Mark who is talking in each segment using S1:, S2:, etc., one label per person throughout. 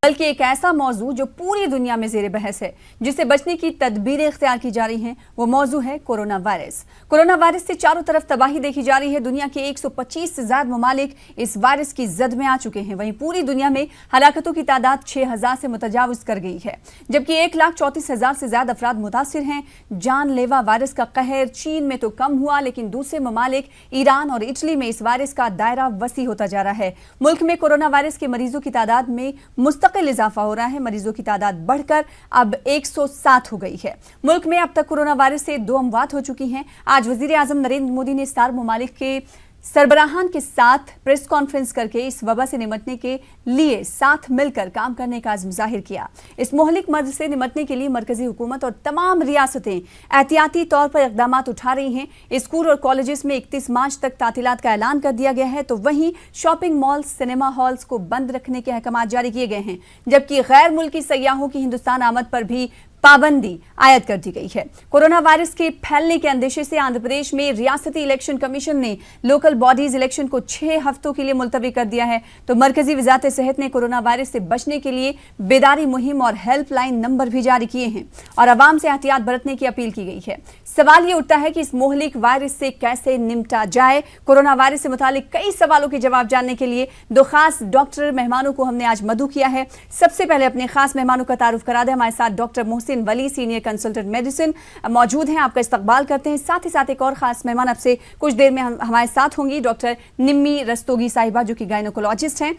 S1: बल्कि एक ऐसा मौजू जो पूरी दुनिया में जेर बहस है, जिससे बचने की तदबीरें इख्तियार की जा रही हैं। वो मौजू है कोरोना वायरस। कोरोना वायरस से चारों तरफ तबाही देखी जा रही है। दुनिया के 125 से ज्यादा ममालिक इस वायरस की जद में आ चुके हैं। वहीं पूरी दुनिया में हलाकतों की तादाद 6000 से मुतजाविज कर गई है, जबकि 1,34,000 से ज्यादा अफराद मुतासिर हैं। जानलेवा वायरस का कहर चीन में तो कम हुआ, लेकिन दूसरे ममालिक ईरान और इटली में इस वायरस का दायरा वसी होता जा रहा है। मुल्क में कोरोना वायरस के मरीजों की तादाद में मुस्तकिल इजाफा हो रहा है। मरीजों की तादाद बढ़कर अब 107 हो गई है। मुल्क में अब तक कोरोना वायरस से 2 अमवात हो चुकी हैं। आज वजीर आजम नरेंद्र मोदी ने सार्क ममालिक के सरबराहान के साथ प्रेस कॉन्फ्रेंस करके इस वबा से निमटने के लिए साथ मिलकर काम करने का अज़्म जाहिर किया। इस मोहलिक मर्ज से निमटने के लिए मरकजी हुकूमत और तमाम रियासतें एहतियाती तौर पर इक़दाम उठा रही हैं। स्कूल और कॉलेजेस में 31 मार्च तक तातीलात का ऐलान कर दिया गया है, तो वहीं शॉपिंग मॉल, सिनेमा हॉल्स को बंद रखने के अहकाम जारी किए गए हैं, जबकि गैर मुल्की सयाहों की हिंदुस्तान आमद पर भी पाबंदी आयद कर दी गई है। कोरोना वायरस के फैलने के अंदेशे से आंध्र प्रदेश में रियासती इलेक्शन कमीशन ने लोकल बॉडीज इलेक्शन को 6 हफ्तों के लिए मुलतवी कर दिया है। तो मरकजी वजारत सेहत ने कोरोना वायरस से बचने के लिए बेदारी मुहिम और हेल्पलाइन नंबर भी जारी किए हैं और आवाम से एहतियात बरतने की अपील की गई है। सवाल ये उठता है कि इस मोहलिक वायरस से कैसे निपटा जाए। कोरोना वायरस से मुतालिक कई सवालों के जवाब जानने के लिए 2 खास डॉक्टर मेहमानों को हमने आज मदऊ किया है। सबसे पहले अपने खास मेहमानों का तारुफ करा दें। हमारे साथ doctor Mohsin Wali, senior consultant medicine मौजूद हैं। आपका इस्तकबाल करते हैं। साथ ही साथ एक और खास मेहमान आपसे कुछ देर में हमारे साथ होंगी, डॉक्टर निम्मी रस्तोगी साहिबा, जो कि गायनोकोलॉजिस्ट हैं।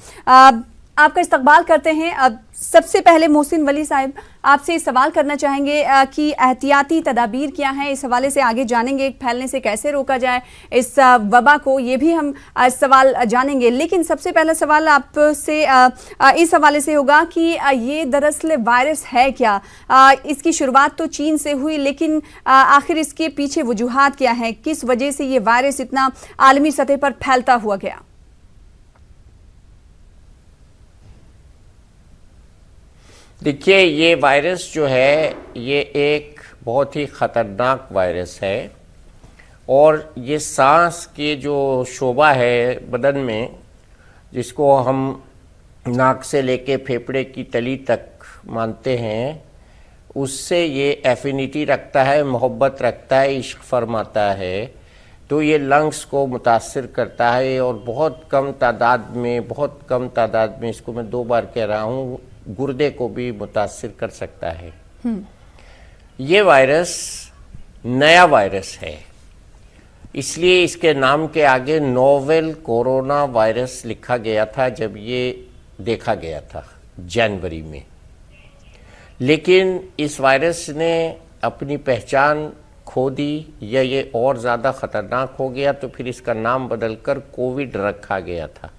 S1: आपका इस्तकबाल करते हैं। अब सबसे पहले मोहसिन वली साहब, आपसे सवाल करना चाहेंगे कि एहतियाती तदाबीर क्या हैं, इस हवाले से आगे जानेंगे। फैलने से कैसे रोका जाए इस वबा को, ये भी हम सवाल जानेंगे। लेकिन सबसे पहला सवाल आपसे इस हवाले से होगा कि ये दरअसल वायरस है क्या। इसकी शुरुआत तो चीन से हुई, लेकिन आखिर इसके पीछे वजूहात क्या हैं, किस वजह से ये वायरस इतना आलमी सतह पर फैलता हुआ गया।
S2: देखिए, ये वायरस जो है ये एक बहुत ही ख़तरनाक वायरस है और ये सांस के जो शोबा है बदन में, जिसको हम नाक से लेके फेफड़े की तली तक मानते हैं, उससे ये एफिनिटी रखता है, मोहब्बत रखता है, इश्क फरमाता है। तो ये लंग्स को मुतासिर करता है और बहुत कम तादाद में इसको मैं 2 बार कह रहा हूँ, गुर्दे को भी मुतासिर कर सकता है। ये वायरस नया वायरस है, इसलिए इसके नाम के आगे नोवेल कोरोना वायरस लिखा गया था जब ये देखा गया था जनवरी में। लेकिन इस वायरस ने अपनी पहचान खो दी या ये और ज़्यादा ख़तरनाक हो गया, तो फिर इसका नाम बदलकर कोविड रखा गया था।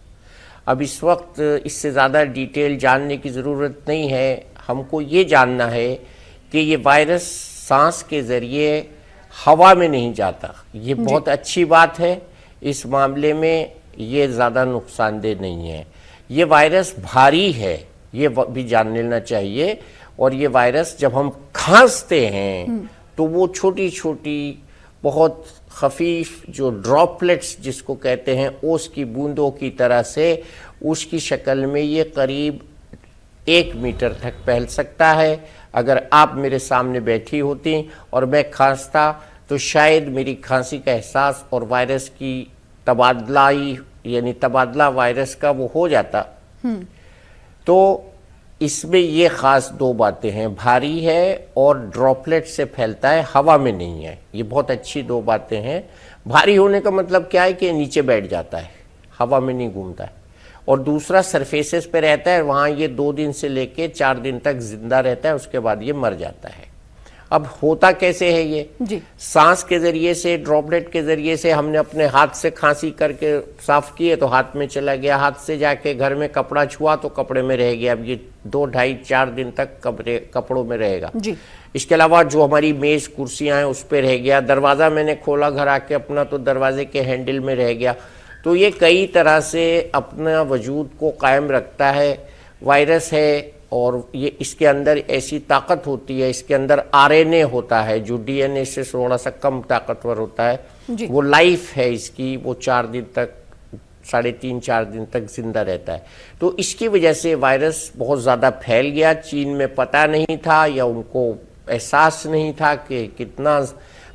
S2: अब इस वक्त इससे ज़्यादा डिटेल जानने की ज़रूरत नहीं है। हमको ये जानना है कि ये वायरस सांस के ज़रिए हवा में नहीं जाता। ये बहुत अच्छी बात है। इस मामले में ये ज़्यादा नुकसानदेह नहीं है। ये वायरस भारी है, ये भी जान लेना चाहिए। और ये वायरस जब हम खांसते हैं तो वो छोटी छोटी बहुत खफीफ जो ड्रॉपलेट्स जिसको कहते हैं, ओस की बूंदों की तरह से उसकी शक्ल में ये करीब 1 मीटर तक फैल सकता है। अगर आप मेरे सामने बैठी होती और मैं खांसता तो शायद मेरी खांसी का एहसास और वायरस की तबादला वायरस का वो हो जाता। तो इसमें ये ख़ास 2 बातें हैं, भारी है और ड्रॉपलेट से फैलता है, हवा में नहीं है। ये बहुत अच्छी 2 बातें हैं। भारी होने का मतलब क्या है कि नीचे बैठ जाता है, हवा में नहीं घूमता है। और दूसरा, सरफेसेस पे रहता है, वहाँ ये 2 दिन से लेके 4 दिन तक जिंदा रहता है, उसके बाद ये मर जाता है। अब होता कैसे है ये जी? सांस के जरिए से, ड्रॉपलेट के जरिए से। हमने अपने हाथ से खांसी करके साफ किए तो हाथ में चला गया, हाथ से जाके घर में कपड़ा छुआ तो कपड़े में रह गया। अब ये 2, ढाई, 4 दिन तक कपड़ों में रहेगा जी। इसके अलावा जो हमारी मेज कुर्सियां हैं उस पर रह गया। दरवाज़ा मैंने खोला घर आके अपना तो दरवाजे के हैंडल में रह गया। तो ये कई तरह से अपना वजूद को कायम रखता है। वायरस है और ये इसके अंदर ऐसी ताकत होती है, इसके अंदर आरएनए होता है जो डीएनए से थोड़ा सा कम ताकतवर होता है। वो लाइफ है इसकी, वो 4 दिन तक 3.5-4 दिन तक जिंदा रहता है। तो इसकी वजह से वायरस बहुत ज़्यादा फैल गया। चीन में पता नहीं था या उनको एहसास नहीं था कि कितना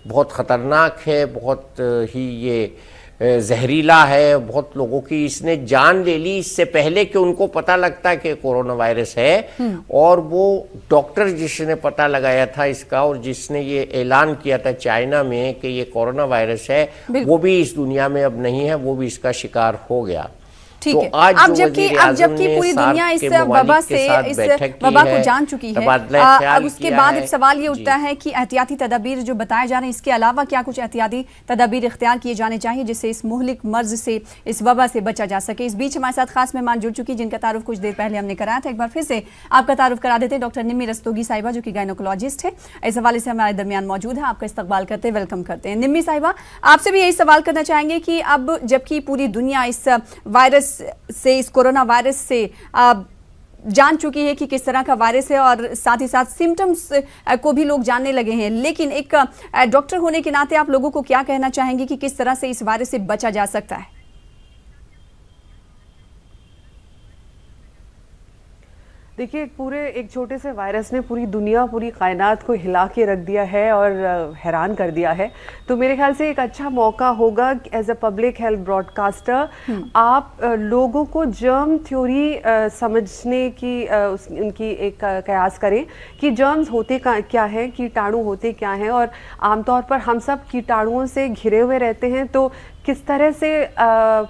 S2: बहुत ख़तरनाक है, बहुत ही ये जहरीला है, बहुत लोगों की इसने जान ले ली इससे पहले कि उनको पता लगता कि कोरोना वायरस है। और वो डॉक्टर जिसने पता लगाया था इसका और जिसने ये ऐलान किया था चाइना में कि ये कोरोना वायरस है, वो भी इस दुनिया में अब नहीं है, वो भी इसका शिकार हो गया।
S1: ठीक है। अब जबकि पूरी दुनिया इस वबा से इस वबा को जान चुकी है, अब उसके बाद एक सवाल ये उठता है कि एहतियाती तदाबीर जो बताए जा रहे हैं, इसके अलावा क्या कुछ एहतियाती तदाबीर इख्तियार किए जाने चाहिए जिससे इस मुहलिक मर्ज से, इस वबा से बचा जा सके। इस बीच हमारे साथ खास मेहमान जुड़ चुकी जिनका तारुफ कुछ देर पहले हमने कराया था। एक बार फिर से आपका तारुफ करा देते हैं। डॉक्टर निम्मी रस्तोगी साहिबा जो कि गायनोकोलॉजिस्ट है, इस हवाले से हमारे दरमियान मौजूद है। आपका इस्तकबाल करते हैं, वेलकम करते हैं। निम्मी साहिबा, आपसे भी यही सवाल करना चाहेंगे कि अब जबकि पूरी दुनिया इस वायरस से, इस कोरोना वायरस से जान चुकी है कि किस तरह का वायरस है और साथ ही साथ सिम्टम्स को भी लोग जानने लगे हैं, लेकिन एक डॉक्टर होने के नाते आप लोगों को क्या कहना चाहेंगे कि किस तरह से इस वायरस से बचा जा सकता है?
S3: देखिए, एक छोटे से वायरस ने पूरी दुनिया, पूरी कायनात को हिला के रख दिया है और हैरान कर दिया है। तो मेरे ख्याल से एक अच्छा मौका होगा as a public health broadcaster आप लोगों को जर्म थ्योरी समझने की उनकी एक कयास करें कि जर्म्स होते क्या हैं, कीटाणु होते क्या हैं। और आमतौर पर हम सब कीटाणुओं से घिरे हुए रहते हैं, तो किस तरह से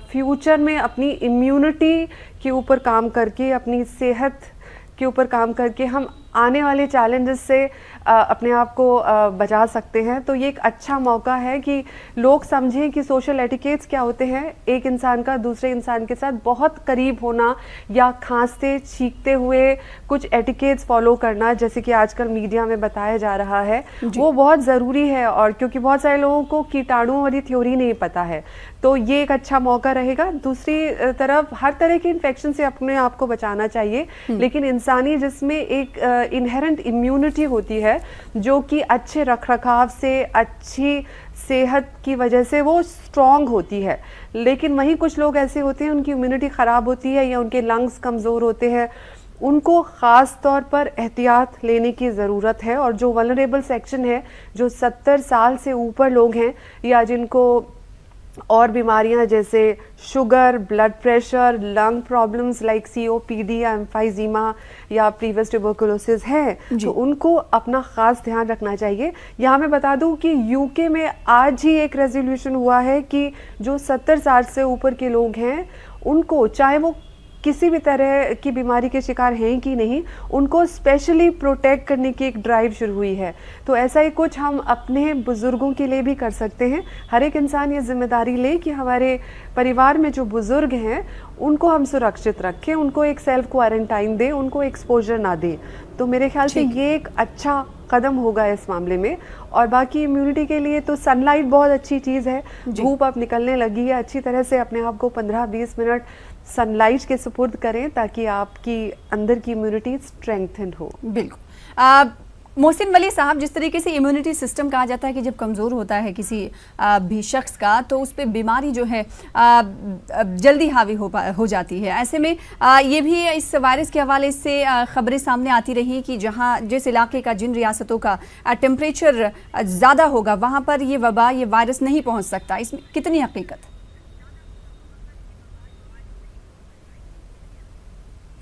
S3: फ्यूचर में अपनी इम्यूनिटी के ऊपर काम करके, अपनी सेहत के ऊपर काम करके हम आने वाले चैलेंजेस से अपने आप को बचा सकते हैं। तो ये एक अच्छा मौका है कि लोग समझें कि सोशल एटिकेट्स क्या होते हैं। एक इंसान का दूसरे इंसान के साथ बहुत करीब होना या खांसते छींकते हुए कुछ एटिकेट्स फॉलो करना, जैसे कि आजकल मीडिया में बताया जा रहा है, वो बहुत ज़रूरी है। और क्योंकि बहुत सारे लोगों को कीटाणुओं वाली थ्योरी नहीं पता है, तो ये एक अच्छा मौका रहेगा। दूसरी तरफ हर तरह के इन्फेक्शन से अपने आप को बचाना चाहिए, लेकिन इंसानी जिसमें एक इनहेरेंट इम्यूनिटी होती है जो कि अच्छे रखरखाव से, अच्छी सेहत की वजह से वो स्ट्रॉन्ग होती है। लेकिन वहीं कुछ लोग ऐसे होते हैं उनकी इम्यूनिटी ख़राब होती है या उनके लंग्स कमज़ोर होते हैं, उनको ख़ास तौर पर एहतियात लेने की ज़रूरत है। और जो वल्नरेबल सेक्शन है, जो 70 साल से ऊपर लोग हैं या जिनको और बीमारियां जैसे sugar, blood pressure, lung problems like COPD या एम्फाइजीमा या प्रीवियस ट्यूबरकुलोसिस है, तो उनको अपना खास ध्यान रखना चाहिए। यहाँ मैं बता दूं कि UK में आज ही एक रेजोल्यूशन हुआ है कि जो 70 साल से ऊपर के लोग हैं उनको, चाहे वो किसी भी तरह की बीमारी के शिकार हैं कि नहीं, उनको स्पेशली प्रोटेक्ट करने की एक ड्राइव शुरू हुई है। तो ऐसा ही कुछ हम अपने बुजुर्गों के लिए भी कर सकते हैं। हर एक इंसान ये जिम्मेदारी ले कि हमारे परिवार में जो बुजुर्ग हैं उनको हम सुरक्षित रखें, उनको एक सेल्फ क्वारंटाइन दें, उनको एक्सपोजर ना दें। तो मेरे ख्याल से ये एक अच्छा कदम होगा इस मामले में। और बाकी इम्यूनिटी के लिए तो सनलाइट बहुत अच्छी चीज़ है। धूप अब निकलने लगी है, अच्छी तरह से अपने आप को 15-20 मिनट सनलाइट के सुपुर्द करें ताकि आपकी अंदर की इम्यूनिटी स्ट्रेंथन हो।
S1: बिल्कुल। मोहसिन वली साहब, जिस तरीके से इम्यूनिटी सिस्टम कहा जाता है कि जब कमज़ोर होता है किसी भी शख्स का तो उस पर बीमारी जो है जल्दी हावी हो जाती है। ऐसे में ये भी इस वायरस के हवाले से ख़बरें सामने आती रही कि जहां जिस इलाके का, जिन रियासतों का टेम्परेचर ज़्यादा होगा वहाँ पर ये वबा, ये वायरस नहीं पहुँच सकता। इसमें कितनी हकीकत?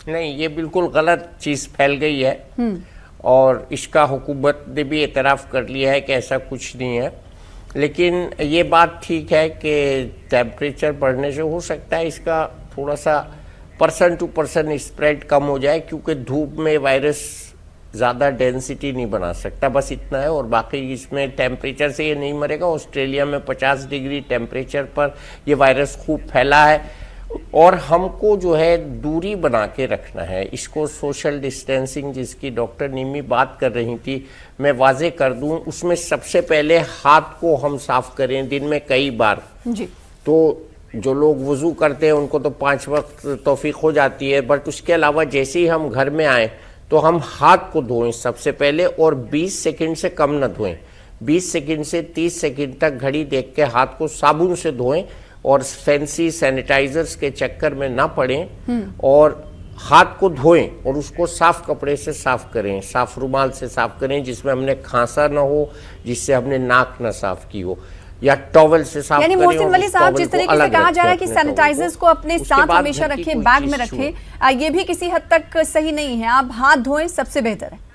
S2: नहीं, ये बिल्कुल गलत चीज़ फैल गई है और इसका हुकूमत ने भी एतराफ़ कर लिया है कि ऐसा कुछ नहीं है। लेकिन ये बात ठीक है कि टेम्परेचर बढ़ने से हो सकता है इसका थोड़ा सा पर्सन टू पर्सन स्प्रेड कम हो जाए, क्योंकि धूप में वायरस ज़्यादा डेंसिटी नहीं बना सकता, बस इतना है। और बाकी इसमें टेम्परेचर से ये नहीं मरेगा। ऑस्ट्रेलिया में 50 डिग्री टेम्परेचर पर ये वायरस खूब फैला है और हमको जो है दूरी बना के रखना है। इसको सोशल डिस्टेंसिंग जिसकी डॉक्टर निम्मी बात कर रही थी, मैं वाजे कर दूं, उसमें सबसे पहले हाथ को हम साफ करें दिन में कई बार जी। तो जो लोग वुज़ू करते हैं उनको तो 5 वक्त तौफीक हो जाती है, बट उसके अलावा जैसे ही हम घर में आए तो हम हाथ को धोएं सबसे पहले, और 20 सेकंड से कम न धोएं। 20 सेकंड से 30 सेकंड तक घड़ी देख के हाथ को साबुन से धोएं और फैंसी सैनिटाइजर्स के चक्कर में ना पड़ें और हाथ को धोएं और उसको साफ कपड़े से साफ करें, साफ रुमाल से साफ करें जिसमें हमने खांसा ना हो, जिससे हमने नाक ना साफ की हो, या टॉवल से साफ
S1: यानी
S2: करें।
S1: मोहसिन वली साहब, जिस तरीके से कहा जा रहा है कि सैनिटाइजर्स को अपने साथ हमेशा रखें, बैग में रखें, ये भी किसी हद तक सही नहीं है। आप हाथ धोएं, सबसे बेहतर है।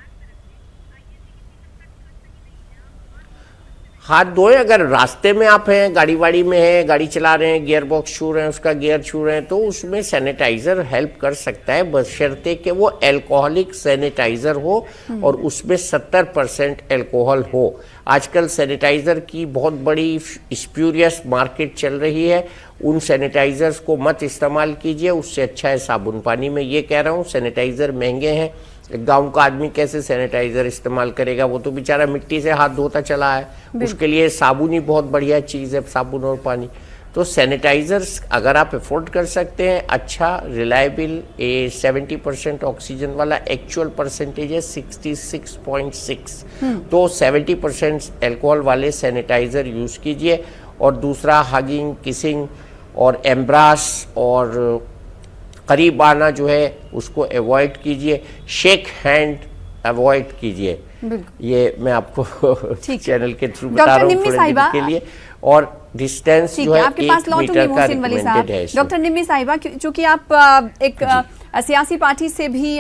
S2: हाथ धोएं। अगर रास्ते में आप हैं, गाड़ी वाड़ी में हैं, गाड़ी चला रहे हैं, गियर बॉक्स छू रहे हैं, उसका गियर छू रहे हैं, तो उसमें सैनिटाइजर हेल्प कर सकता है, बशर्ते कि वो एल्कोहलिक सैनिटाइजर हो और उसमें 70% एल्कोहल हो। आजकल सैनिटाइजर की बहुत बड़ी स्प्यूरियस मार्केट चल रही है। उन सैनिटाइजर्स को मत इस्तेमाल कीजिए, उससे अच्छा है साबुन पानी। में ये कह रहा हूँ, सैनिटाइजर महंगे हैं। गांव का आदमी कैसे सैनिटाइजर इस्तेमाल करेगा? वो तो बेचारा मिट्टी से हाथ धोता चला है, उसके लिए साबुन ही बहुत बढ़िया चीज़ है, साबुन और पानी। तो सैनिटाइजर्स अगर आप अफोर्ड कर सकते हैं, अच्छा रिलायबल 70% ऑक्सीजन वाला, एक्चुअल परसेंटेज है 66.6, तो 70% एल्कोहल वाले सैनिटाइजर यूज़ कीजिए। और दूसरा, हगिंग, किसिंग और एम्ब्रास और करीब आना जो है उसको अवॉइड कीजिए। शेक हैंड अवॉइड कीजिए। ये मैं आपको चैनल के थ्रू बता रहा हूँ थोड़े दिन के लिए। और डिस्टेंस जो है 1 मीटर का रिकमेंडेड है।
S1: डॉक्टर निम्मी साहिबा, चूंकि आप एक सियासी पार्टी से भी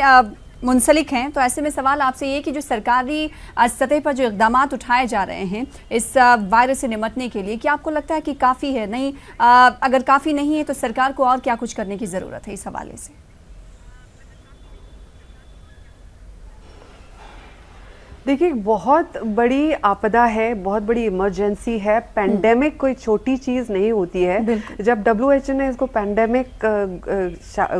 S1: मुंसलिक हैं, तो ऐसे में सवाल आपसे ये कि जो सरकारी सतह पर जो इक़दाम उठाए जा रहे हैं इस वायरस से निपटने के लिए, क्या आपको लगता है कि काफ़ी है? नहीं, अगर काफ़ी नहीं है तो सरकार को और क्या कुछ करने की ज़रूरत है इस हवाले से?
S3: देखिए, बहुत बड़ी आपदा है, बहुत बड़ी इमरजेंसी है। पैंडेमिक कोई छोटी चीज़ नहीं होती है। जब WHO ने इसको पैंडेमिक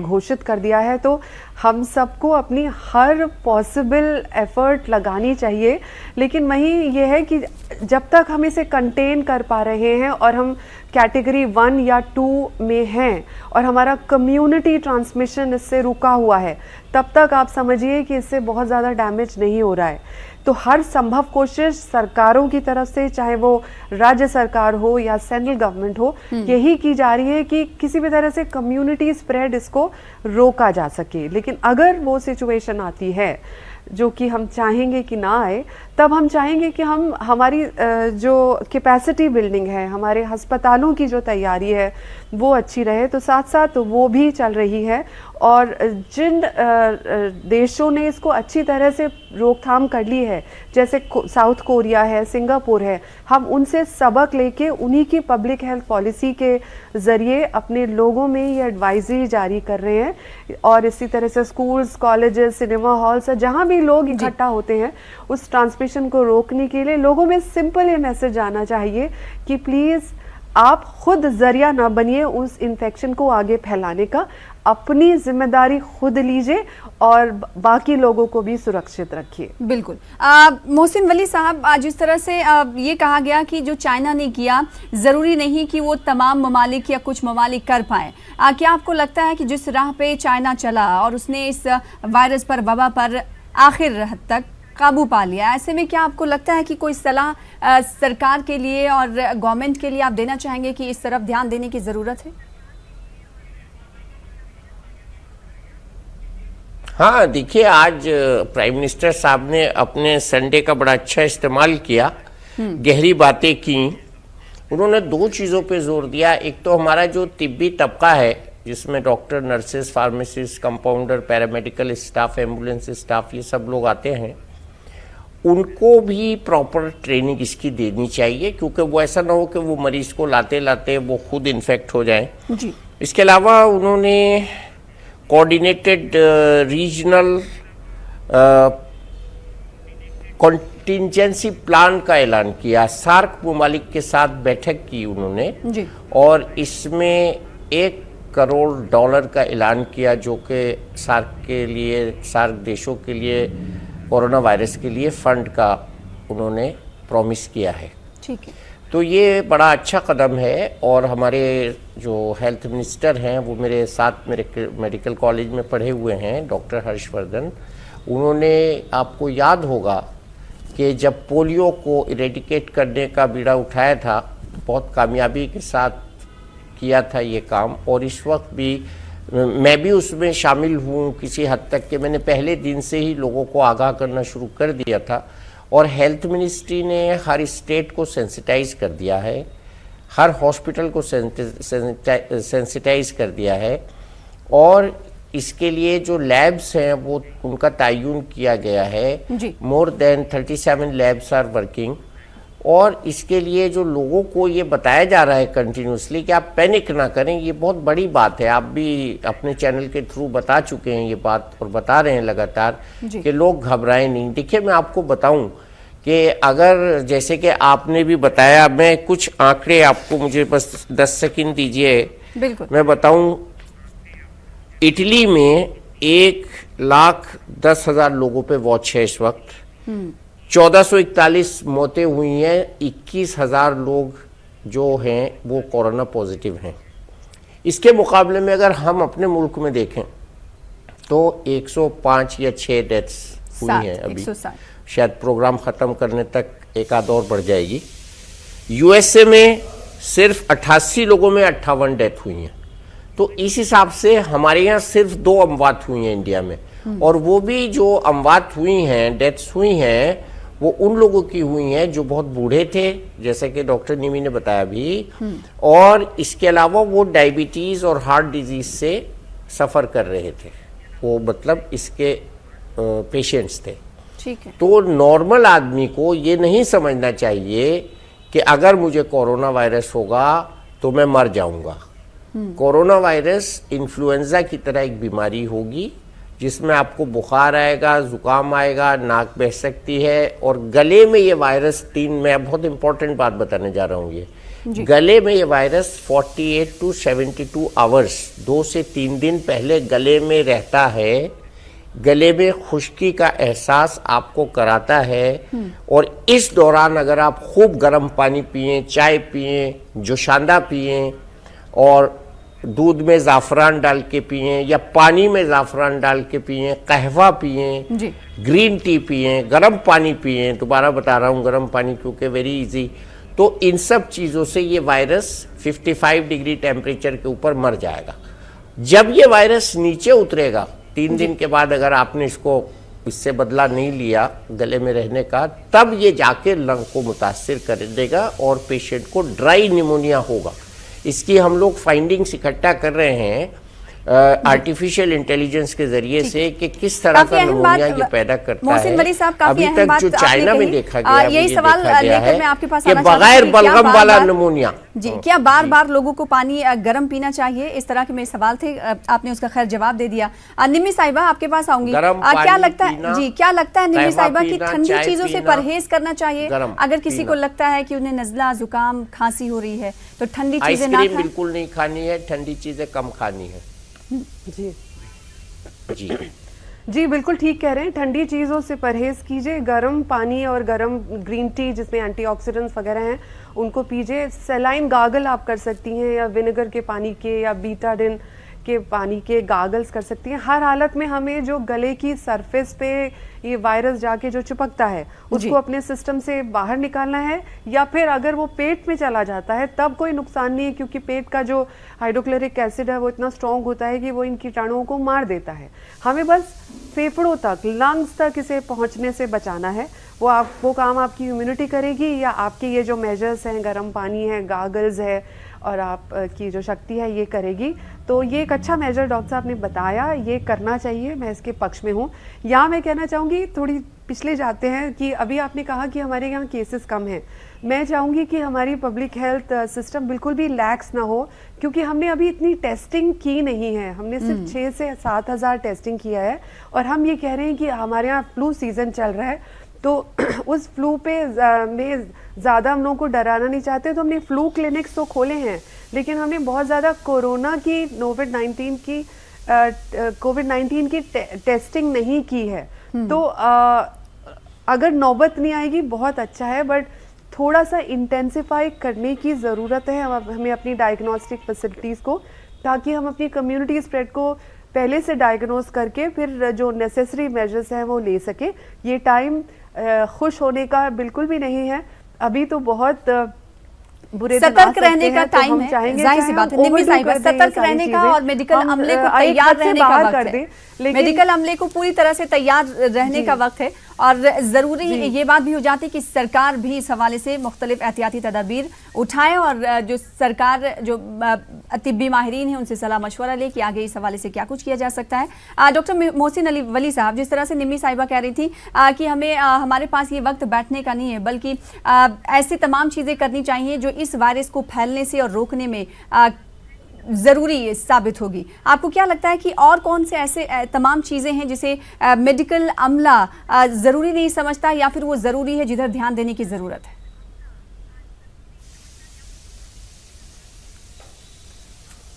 S3: घोषित कर दिया है तो हम सबको अपनी हर पॉसिबल एफर्ट लगानी चाहिए। लेकिन वहीं ये है कि जब तक हम इसे कंटेन कर पा रहे हैं और हम कैटेगरी 1 या 2 में हैं और हमारा कम्युनिटी ट्रांसमिशन इससे रुका हुआ है, तब तक आप समझिए कि इससे बहुत ज़्यादा डैमेज नहीं हो रहा है। तो हर संभव कोशिश सरकारों की तरफ से, चाहे वो राज्य सरकार हो या सेंट्रल गवर्नमेंट हो, यही की जा रही है कि किसी भी तरह से कम्युनिटी स्प्रेड इसको रोका जा सके। लेकिन अगर वो सिचुएशन आती है जो कि हम चाहेंगे कि ना आए, तब हम चाहेंगे कि हमारी जो कैपेसिटी बिल्डिंग है, हमारे अस्पतालों की जो तैयारी है वो अच्छी रहे। तो साथ साथ वो भी चल रही है। और जिन देशों ने इसको अच्छी तरह से रोकथाम कर ली है, जैसे साउथ कोरिया है, सिंगापुर है, हम उनसे सबक लेके उन्हीं की पब्लिक हेल्थ पॉलिसी के ज़रिए अपने लोगों में ये एडवाइजरी जारी कर रहे हैं। और इसी तरह से स्कूल्स, कॉलेजेस, सिनेमा हॉल्स, जहाँ भी लोग इकट्ठा होते हैं, उस ट्रांसमिशन को रोकने के लिए लोगों में सिंपल ये मैसेज आना चाहिए कि प्लीज़ आप खुद जरिया ना बनिए उस इन्फेक्शन को आगे फैलाने का। अपनी जिम्मेदारी खुद लीजिए और बाकी लोगों को भी सुरक्षित रखिए।
S1: बिल्कुल। मोहसिन वली साहब, जिस तरह से ये कहा गया कि जो चाइना ने किया, ज़रूरी नहीं कि वो तमाम ममालिक या कुछ ममालिक कर पाए। क्या आपको लगता है कि जिस राह पे चाइना चला और उसने इस वायरस पर, वबा पर आखिर हद तक काबू पा लिया, ऐसे में क्या आपको लगता है कि कोई सलाह सरकार के लिए और गवर्नमेंट के लिए आप देना चाहेंगे कि इस तरफ ध्यान देने की ज़रूरत है?
S2: हाँ, देखिए, आज प्राइम मिनिस्टर साहब ने अपने संडे का बड़ा अच्छा इस्तेमाल किया, गहरी बातें की। उन्होंने 2 चीज़ों पे जोर दिया। एक तो हमारा जो तिब्बी तबका है, जिसमें doctor, nurses, pharmacist, compounder, paramedical staff, ambulance staff, ये सब लोग आते हैं, उनको भी प्रॉपर ट्रेनिंग इसकी देनी चाहिए, क्योंकि वो ऐसा ना हो कि वो मरीज को लाते लाते वो खुद इन्फेक्ट हो जाए।
S1: जी।
S2: इसके अलावा उन्होंने कोऑर्डिनेटेड रीजनल कॉन्टिजेंसी प्लान का ऐलान किया। सार्क ममालिक के साथ बैठक की उन्होंने
S1: जी।
S2: और इसमें $1 करोड़ का ऐलान किया, जो कि सार्क के लिए, सार्क देशों के लिए कोरोना वायरस के लिए फंड का उन्होंने प्रॉमिस किया है।
S1: ठीक है।
S2: तो ये बड़ा अच्छा कदम है। और हमारे जो हेल्थ मिनिस्टर हैं, वो मेरे साथ मेरे मेडिकल कॉलेज में पढ़े हुए हैं, डॉक्टर हर्षवर्धन। उन्होंने, आपको याद होगा कि जब पोलियो को इरेडिकेट करने का बीड़ा उठाया था, बहुत कामयाबी के साथ किया था ये काम, और इस वक्त भी मैं भी उसमें शामिल हूँ किसी हद तक कि मैंने पहले दिन से ही लोगों को आगाह करना शुरू कर दिया था। और हेल्थ मिनिस्ट्री ने हर स्टेट को सेंसिटाइज कर दिया है, हर हॉस्पिटल को सेंसिटाइज कर दिया है, और इसके लिए जो लैब्स हैं वो उनका तयन किया गया है। More than 37 labs are working. और इसके लिए जो लोगों को ये बताया जा रहा है कंटिन्यूसली कि आप पैनिक ना करें, ये बहुत बड़ी बात है। आप भी अपने चैनल के थ्रू बता चुके हैं ये बात और बता रहे हैं लगातार कि लोग घबराएं नहीं। देखिए, मैं आपको बताऊं कि अगर जैसे कि आपने भी बताया, मैं कुछ आंकड़े आपको, मुझे बस 10 सेकंड दीजिए,
S1: बिल्कुल
S2: मैं बताऊं। इटली में 1,10,000 लोगों पे वॉच है इस वक्त। 1441 मौतें हुई हैं, 21,000 लोग जो हैं वो कोरोना पॉजिटिव हैं। इसके मुकाबले में अगर हम अपने मुल्क में देखें तो 105 या 6 डेथ्स हुई हैं अभी। शायद प्रोग्राम ख़त्म करने तक एक आध और बढ़ जाएगी। यूएसए में सिर्फ 88 लोगों में 58 डेथ हुई हैं। तो इस हिसाब से हमारे यहाँ सिर्फ 2 अमवात हुई हैं इंडिया में, और वो भी जो अमवात हुई हैं, डेथ्स हुई हैं, वो उन लोगों की हुई हैं जो बहुत बूढ़े थे, जैसे कि डॉक्टर निमी ने बताया भी, और इसके अलावा वो डायबिटीज़ और हार्ट डिजीज से सफ़र कर रहे थे, वो मतलब इसके पेशेंट्स थे।
S1: ठीक है।
S2: तो नॉर्मल आदमी को ये नहीं समझना चाहिए कि अगर मुझे कोरोना वायरस होगा तो मैं मर जाऊंगा। कोरोना वायरस इन्फ्लुएंजा की तरह एक बीमारी होगी जिसमें आपको बुखार आएगा, जुकाम आएगा, नाक बह सकती है, और गले में ये वायरस मैं बहुत इंपॉर्टेंट बात बताने जा रहा हूँ। ये गले में ये वायरस 48 to 72 आवर्स, 2 से 3 दिन पहले गले में रहता है। गले में खुश्की का एहसास आपको कराता है, और इस दौरान अगर आप खूब गर्म पानी पिएं, चाय पिएं, जोशांदा पिएं, और दूध में ज़ाफ़रान डाल के पिएं या पानी में ज़ाफ़रान डाल के पिएं, कहवा पिएं, ग्रीन टी पिएं, गर्म पानी पिएं। दोबारा बता रहा हूँ, गर्म पानी, क्योंकि वेरी इजी। तो इन सब चीज़ों से ये वायरस 55 डिग्री टेम्परेचर के ऊपर मर जाएगा। जब ये वायरस नीचे उतरेगा 3 दिन के बाद, अगर आपने इससे बदला नहीं लिया गले में रहने का, तब ये जाके लंग को मुतासिर कर देगा और पेशेंट को ड्राई निमोनिया होगा। इसकी हम लोग फाइंडिंग्स इकट्ठा कर रहे हैं आर्टिफिशियल इंटेलिजेंस के जरिए से कि किस तरह का निमोनिया ये पैदा करता है। अभी तक जो चाइना में देखा गया है,
S1: यही सवाल लेकर मैं आपके पास
S2: कि बगैर बलगम वाला निमोनिया।
S1: जी, क्या बार बार लोगों को पानी गर्म पीना चाहिए? इस तरह के मेरे सवाल थे, आपने उसका खैर जवाब दे दिया। निम्मी साहिबा, आपके पास आऊंगी। क्या लगता है जी, क्या लगता है निम्मी साहिबा की ठंडी चीजों से परहेज करना चाहिए? अगर किसी को लगता है कि उन्हें नजला, जुकाम, खांसी हो रही है तो ठंडी चीजें ना खाएं?
S2: बिल्कुल नहीं खानी है, ठंडी चीजें कम खानी है।
S3: जी
S2: जी
S3: जी, बिल्कुल ठीक कह रहे हैं। ठंडी चीज़ों से परहेज कीजिए। गर्म पानी और गर्म ग्रीन टी जिसमें एंटीऑक्सीडेंट्स वगैरह हैं उनको पीजिए। सलाइन गागल आप कर सकती हैं, या विनेगर के पानी के या बीटाडिन के पानी के गागल्स कर सकती हैं। हर हालत में हमें जो गले की सरफेस पे ये वायरस जाके जो चिपकता है उसको अपने सिस्टम से बाहर निकालना है, या फिर अगर वो पेट में चला जाता है तब कोई नुकसान नहीं है, क्योंकि पेट का जो हाइड्रोक्लोरिक एसिड है वो इतना स्ट्रॉन्ग होता है कि वो इन कीटाणुओं को मार देता है। हमें बस फेफड़ों तक, लंग्स तक इसे पहुंचने से बचाना है। वो काम आपकी इम्यूनिटी करेगी, या आपके ये जो मेजर्स हैं, गर्म पानी है, गागल्स है, और आपकी जो शक्ति है ये करेगी। तो ये एक अच्छा मेजर डॉक्टर साहब ने बताया, ये करना चाहिए, मैं इसके पक्ष में हूँ। यहाँ मैं कहना चाहूँगी, थोड़ी पिछले जाते हैं, कि अभी आपने कहा कि हमारे यहाँ केसेस कम हैं। मैं चाहूँगी कि हमारी पब्लिक हेल्थ सिस्टम बिल्कुल भी लैक्स ना हो, क्योंकि हमने अभी इतनी टेस्टिंग की नहीं है। हमने सिर्फ 6 से 7 हज़ार टेस्टिंग किया है, और हम ये कह रहे हैं कि हमारे यहाँ फ्लू सीज़न चल रहा है, तो उस फ्लू पे में ज़्यादा हम लोगों को डराना नहीं चाहते, तो हमने फ्लू क्लिनिक्स तो खोले हैं, लेकिन हमने बहुत ज़्यादा कोरोना की, कोविड-19 की टेस्टिंग नहीं की है। तो अगर नौबत नहीं आएगी बहुत अच्छा है, बट थोड़ा सा इंटेंसिफाई करने की ज़रूरत है हमें अपनी डायग्नोस्टिक फैसिलिटीज़ को, ताकि हम अपनी कम्युनिटी स्प्रेड को पहले से डायग्नोस करके फिर जो नेसेसरी मेजर्स हैं वो ले सके। ये टाइम खुश होने का बिल्कुल भी नहीं है। अभी तो बहुत बुरे दिन आ
S1: सतर्क
S3: सकते
S1: रहने का
S3: हैं, तो
S1: टाइम
S3: हम
S1: है,
S3: चाहेंगे
S1: जाहिर सी
S3: चाहे
S1: बात है।
S3: हम
S1: निम्मी
S3: overdo
S1: साहिबा,
S3: कर दें ये
S1: सतर्क
S3: सारी
S1: रहने का
S3: चीजें।
S1: और मेडिकल
S3: हम,
S1: अमले को
S3: एक
S1: तैयार
S3: हद से
S1: रहने का
S3: बाहर
S1: वक्त
S3: कर
S1: है।
S3: दें, लेकिन
S1: मेडिकल अमले को पूरी तरह से तैयार रहने का वक्त है और जरूरी ये बात भी हो जाती है कि सरकार भी इस हवाले से मुख्तलिफ एहतियाती तदाबीर उठाए और जो सरकार जो तिब्बी माहिरीन है उनसे सलाह मशवरा ले कि आगे इस हवाले से क्या कुछ किया जा सकता है। डॉक्टर मोहसिन अली वली साहब, जिस तरह से निम्मी साहिबा कह रही थी कि हमें हमारे पास ये वक्त बैठने का नहीं है, बल्कि ऐसी तमाम चीज़ें करनी चाहिए जो इस वायरस को फैलने से और रोकने में ज़रूरी साबित होगी। आपको क्या लगता है कि और कौन से ऐसे तमाम चीज़ें हैं जिसे मेडिकल अमला ज़रूरी नहीं समझता या फिर वो ज़रूरी है जिधर ध्यान देने की ज़रूरत है?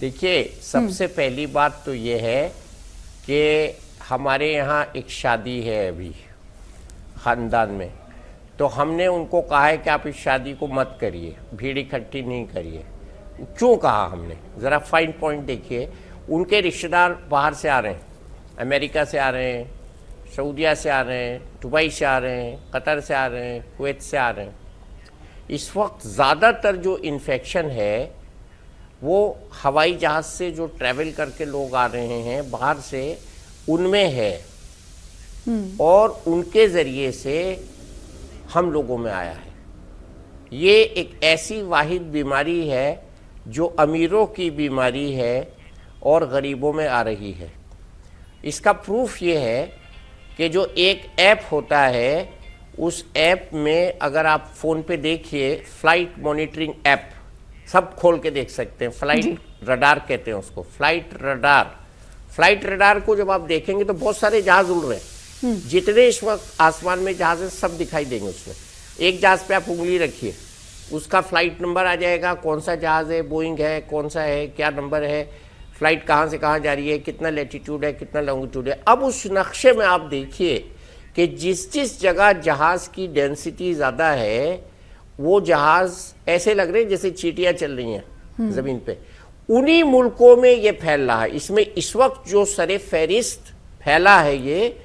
S2: देखिए, सबसे पहली बात तो ये है कि हमारे यहाँ एक शादी है अभी ख़ानदान में, तो हमने उनको कहा है कि आप इस शादी को मत करिए, भीड़ इकट्ठी नहीं करिए। क्यों कहा हमने? ज़रा फाइन पॉइंट देखिए। उनके रिश्तेदार बाहर से आ रहे हैं, अमेरिका से आ रहे हैं, सऊदीया से आ रहे हैं, दुबई से आ रहे हैं, कतर से आ रहे हैं, कुवैत से आ रहे हैं। इस वक्त ज़्यादातर जो इन्फेक्शन है वो हवाई जहाज़ से जो ट्रैवल करके लोग आ रहे हैं बाहर से, उनमें है और उनके ज़रिए से हम लोगों में आया है। ये एक ऐसी वाहिद बीमारी है जो अमीरों की बीमारी है और गरीबों में आ रही है। इसका प्रूफ ये है कि जो एक ऐप होता है, उस ऐप में अगर आप फ़ोन पे देखिए, फ़्लाइट मॉनिटरिंग ऐप, सब खोल के देख सकते हैं। फ्लाइट रडार कहते हैं उसको, फ्लाइट रडार। फ्लाइट रडार को जब आप देखेंगे तो बहुत सारे जहाज उड़ रहे हैं। जितने इस वक्त आसमान में जहाज हैं सब दिखाई देंगे उसमें। एक जहाज पे आप उंगली रखिए, उसका फ्लाइट नंबर आ जाएगा, कौन सा जहाज है, बोइंग है, कौन सा है, क्या नंबर है, फ्लाइट कहाँ से कहाँ जा रही है, कितना लैटिट्यूड है, कितना लॉन्गिट्यूड है। अब उस नक्शे में आप देखिए कि जिस जिस जगह जहाज की डेंसिटी ज़्यादा है, वो जहाज ऐसे लग रहे हैं जैसे चींटियां चल रही हैं ज़मीन पे। उन्हीं मुल्कों में ये फैल रहा है। इसमें इस वक्त जो सरे फहरिस्त फैला है ये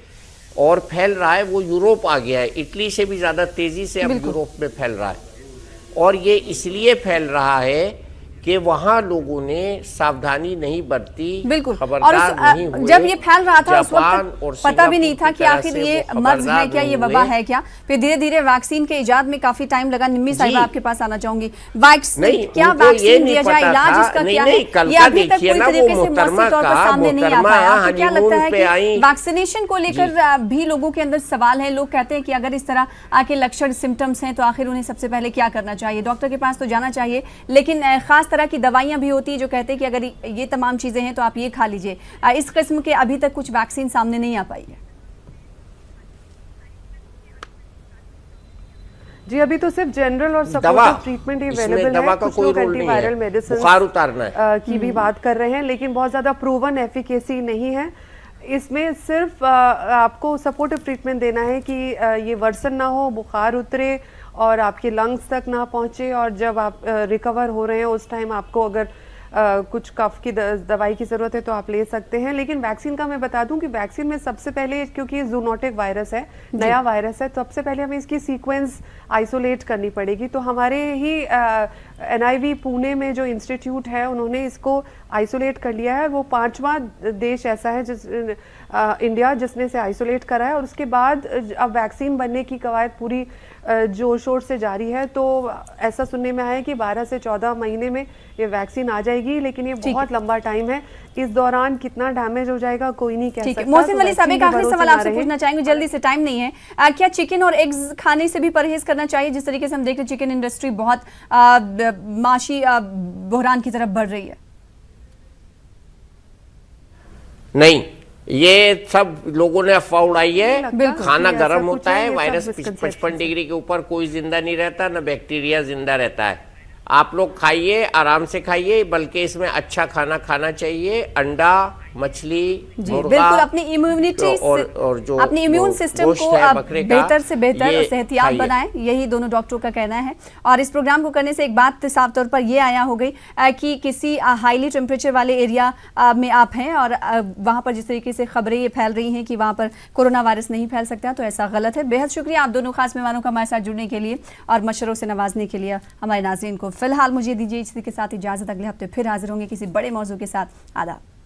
S2: और फैल रहा है, वो यूरोप आ गया है। इटली से भी ज़्यादा तेज़ी से अब यूरोप में फैल रहा है। और ये इसलिए फैल रहा है कि वहाँ लोगों ने सावधानी नहीं बरती,
S1: बिल्कुल।
S2: खबरदार नहीं हुए।
S1: जब ये फैल रहा था उस
S2: जापान
S1: वक्त
S2: और
S1: पता भी नहीं था
S2: सिंगापुर
S1: कि
S2: की
S1: आखिर
S2: तरह से
S1: ये
S2: वो
S1: मर्ज है
S2: खबरदार
S1: क्या, ये
S2: नहीं
S1: वबा
S2: हुए।
S1: है क्या। फिर धीरे धीरे वैक्सीन के इजाद में काफी टाइम लगा। निम्मी साहिबा आपके पास आना चाहूंगी।
S2: नहीं,
S1: क्या
S2: उनको ये
S1: वैक्सीन
S2: नहीं
S1: दिया जाए,
S2: पता
S1: इलाज
S2: था।
S1: इसका
S2: नहीं,
S1: क्या
S2: नहीं,
S1: है,
S2: कल
S1: ये
S2: का
S1: अभी तक
S2: देखिए
S1: पूरी
S2: ना,
S1: तरीके
S2: वो
S1: से मुअस्सस
S2: मोहतरमा
S1: तौर पर
S2: का,
S1: सामने नहीं आ
S2: मोहतरमा
S1: पाया। आपको क्या लगता है
S2: हनीमून पे
S1: कि
S2: आई।
S1: वैक्सीनेशन को लेकर भी लोगों के अंदर सवाल है। लोग कहते हैं कि अगर इस तरह आके लक्षण सिम्टम्स हैं तो आखिर उन्हें सबसे पहले क्या करना चाहिए? डॉक्टर के पास तो जाना चाहिए, लेकिन खास तरह की दवाइयां भी होती है जो कहते हैं कि अगर ये तमाम चीजें हैं तो आप ये खा लीजिए। इस किस्म के अभी तक कुछ वैक्सीन सामने नहीं आ पाई है।
S3: जी, अभी तो सिर्फ जनरल और
S2: दवा,
S3: सपोर्टिव ट्रीटमेंट ही
S2: इसमें
S3: अवेलेबल
S2: दवा
S3: है।
S2: का
S3: कुछ
S2: कोई
S3: लोग
S2: रोल नहीं
S3: एंटीवायरल
S2: है,
S3: मेडिसिन
S2: बुखार उतारना है
S3: की भी बात कर रहे हैं, लेकिन बहुत ज्यादा प्रूवन एफिकेसी नहीं है। इसमें सिर्फ आपको सपोर्टिव ट्रीटमेंट देना है कि ये वर्सन ना हो, बुखार उतरे और आपके लंग्स तक ना पहुंचे, और जब आप रिकवर हो रहे हैं उस टाइम आपको अगर कुछ कफ की दवाई की ज़रूरत है तो आप ले सकते हैं। लेकिन वैक्सीन का मैं बता दूं कि वैक्सीन में सबसे पहले, क्योंकि ये जूनोटिक वायरस है, नया वायरस है, तो सबसे पहले हमें इसकी सीक्वेंस आइसोलेट करनी पड़ेगी। तो हमारे ही NIV पुणे में जो इंस्टीट्यूट है उन्होंने इसको आइसोलेट कर लिया है। वो 5वां देश ऐसा है इंडिया जिसने इसे आइसोलेट करा है। और उसके बाद अब वैक्सीन बनने की कवायद पूरी जोर शोर से जारी है। तो ऐसा सुनने में आया है कि 12 से 14 महीने में ये वैक्सीन आ जाएगी, लेकिन ये बहुत लंबा टाइम है। इस दौरान कितना डैमेज हो जाएगा कोई नहीं कह सकता।
S1: मोहसिन वली साहब, एक आखिरी सवाल आपसे पूछना चाहेंगे, जल्दी से, टाइम नहीं है। क्या चिकन और एग्स खाने से भी परहेज करना चाहिए? जिस तरीके से हम देख रहे हैं चिकन इंडस्ट्री बहुत माशी बहरान की तरफ बढ़ रही है।
S2: नहीं, ये सब लोगों ने अफवाह उड़ाई है। खाना
S3: ऐसा
S2: गर्म
S3: कुछ
S2: होता
S3: है,
S2: है,
S3: ये
S2: वायरस
S3: सब misconceptions
S2: 55 डिग्री के ऊपर कोई जिंदा नहीं रहता, ना बैक्टीरिया जिंदा रहता है। आप लोग खाइए, आराम से खाइए, बल्कि इसमें अच्छा खाना खाना चाहिए। अंडा, मछली,
S1: जी
S2: मुर्गा
S1: बिल्कुल, अपनी इम्यूनिटी
S2: और जो
S1: अपनी इम्यून
S2: वो
S1: सिस्टम
S2: गोश्त
S1: को
S2: है
S1: आप
S2: बकरे का,
S1: बेहतर से बेहतर
S2: ये
S1: और सेहतियाब
S2: खाइए।
S1: बनाएं, यही दोनों डॉक्टरों का कहना है। और इस प्रोग्राम को करने से एक बात साफ तौर पर ये आया हो गई कि किसी हाईली टेम्परेचर वाले एरिया में आप हैं और वहां पर जिस तरीके से खबरें ये फैल रही हैं कि वहां पर कोरोना वायरस नहीं फैल सकता, तो ऐसा गलत है। बेहद शुक्रिया आप दोनों खास मेहमानों का हमारे साथ जुड़ने के लिए और मशवरों से नवाजने के लिए हमारे नाज़रीन को। फिलहाल मुझे दीजिए इसी के साथ इजाजत, अगले हफ्ते फिर हाजिर होंगे किसी बड़े मौजू के साथ। आदाब।